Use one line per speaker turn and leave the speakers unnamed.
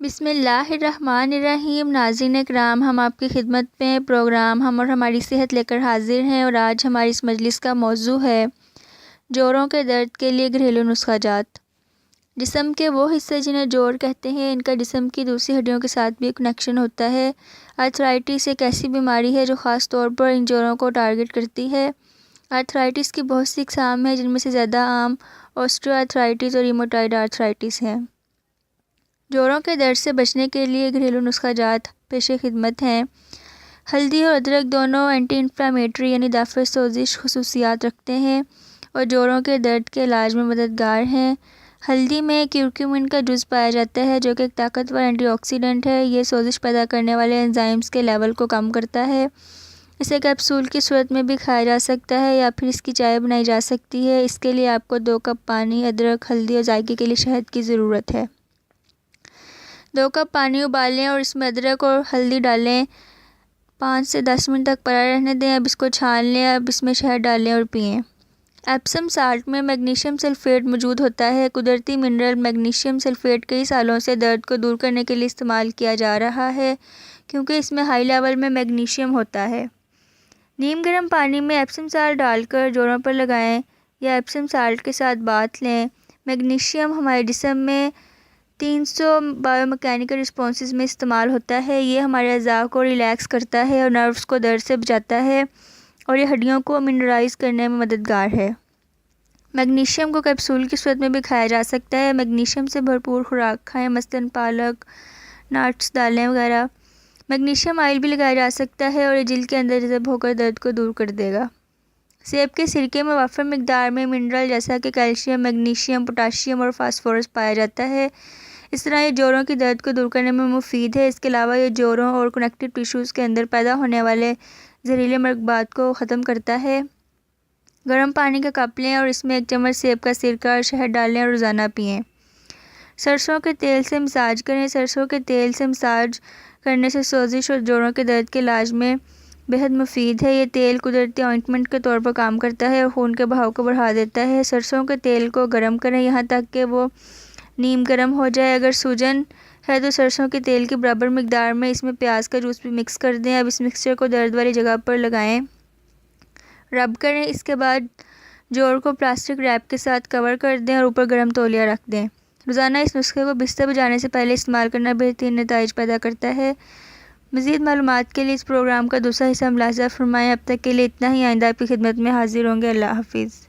بسم اللہ الرحمن الرحیم۔ ناظرین کرام، ہم آپ کی خدمت میں پروگرام ہم اور ہماری صحت لے کر حاضر ہیں، اور آج ہماری اس مجلس کا موضوع ہے جوڑوں کے درد کے لیے گھریلو نسخہ جات۔ جسم کے وہ حصے جنہیں جوڑ کہتے ہیں، ان کا جسم کی دوسری ہڈیوں کے ساتھ بھی کنیکشن ہوتا ہے۔ آرتھرائٹس ایک ایسی بیماری ہے جو خاص طور پر ان جوڑوں کو ٹارگٹ کرتی ہے۔ آرتھرائٹس کی بہت سی اقسام ہیں، جن میں سے زیادہ عام اوسٹیو آرتھرائٹس اور ریموٹائڈ آرتھرائٹس ہیں۔ جوڑوں کے درد سے بچنے کے لیے گھریلو نسخہ جات پیش خدمت ہیں۔ ہلدی اور ادرک دونوں اینٹی انفلیمیٹری یعنی دافع سوزش خصوصیات رکھتے ہیں اور جوڑوں کے درد کے علاج میں مددگار ہیں۔ ہلدی میں کرکیومن کا جز پایا جاتا ہے، جو کہ ایک طاقتور اینٹی آکسیڈنٹ ہے۔ یہ سوزش پیدا کرنے والے انزائمز کے لیول کو کم کرتا ہے۔ اسے کیپسول کی صورت میں بھی کھایا جا سکتا ہے یا پھر اس کی چائے بنائی جا سکتی ہے۔ اس کے لیے آپ کو 2 کپ پانی، ادرک، ہلدی اور ذائقے کے لیے شہد کی ضرورت ہے۔ 2 کپ پانی ابالیں اور اس میں ادرک اور ہلدی ڈالیں۔ 5 سے 10 منٹ تک پڑا رہنے دیں۔ اب اس کو چھان لیں۔ اب اس میں شہد ڈالیں اور پئیں۔ ایپسم سالٹ میں میگنیشیم سلفیٹ موجود ہوتا ہے۔ قدرتی منرل میگنیشیم سلفیٹ کئی سالوں سے درد کو دور کرنے کے لیے استعمال کیا جا رہا ہے، کیونکہ اس میں ہائی لیول میں میگنیشیم ہوتا ہے۔ نیم گرم پانی میں ایپسم سالٹ ڈال کر جوڑوں پر لگائیں یا ایپسم سالٹ کے ساتھ باتھ لیں۔ میگنیشیم ہمارے جسم میں 300 بایو میکینیکل رسپانسز میں استعمال ہوتا ہے۔ یہ ہمارے اعضاء کو ریلیکس کرتا ہے اور نروز کو درد سے بچاتا ہے، اور یہ ہڈیوں کو منرلائز کرنے میں مددگار ہے۔ میگنیشیم کو کیپسول کی صورت میں بھی کھایا جا سکتا ہے۔ میگنیشیم سے بھرپور خوراک کھائیں، مثلاً پالک، نٹس، دالیں وغیرہ۔ میگنیشیم آئل بھی لگایا جا سکتا ہے اور یہ جلد کے اندر جذب ہو کر درد کو دور کر دے گا۔ سیب کے سرکے میں وافر مقدار میں منرل جیسا کہ کیلشیم، میگنیشیم، پوٹاشیم اور فاسفورس پایا جاتا ہے۔ اس طرح یہ جوڑوں کی درد کو دور کرنے میں مفید ہے۔ اس کے علاوہ یہ جوڑوں اور کنیکٹو ٹیشوز کے اندر پیدا ہونے والے زہریلے مرکبات کو ختم کرتا ہے۔ گرم پانی کا کپ لیں اور اس میں 1 چمچ سیب کا سرکہ اور شہد ڈالیں اور روزانہ پئیں۔ سرسوں کے تیل سے مساج کریں۔ سرسوں کے تیل سے مساج کرنے سے سوزش اور جوڑوں کے درد کے علاج میں بہت مفید ہے۔ یہ تیل قدرتی آئنٹمنٹ کے طور پر کام کرتا ہے اور خون کے بہاؤ کو بڑھا دیتا ہے۔ سرسوں کے تیل کو گرم کریں یہاں تک کہ وہ نیم گرم ہو جائے۔ اگر سوجن ہے تو سرسوں کے تیل کی برابر مقدار میں اس میں پیاز کا جوس بھی مکس کر دیں۔ اب اس مکسچر کو درد والی جگہ پر لگائیں، رب کریں۔ اس کے بعد جوڑ کو پلاسٹک ریپ کے ساتھ کور کر دیں اور اوپر گرم تولیہ رکھ دیں۔ روزانہ اس نسخے کو بستر پہ جانے سے پہلے استعمال کرنا بہترین نتائج پیدا کرتا ہے۔ مزید معلومات کے لیے اس پروگرام کا دوسرا حصہ ملاحظہ فرمائیں۔ اب تک کے لیے اتنا ہی۔ آئندہ آپ کی خدمت میں حاضر ہوں گے۔ اللہ حافظ۔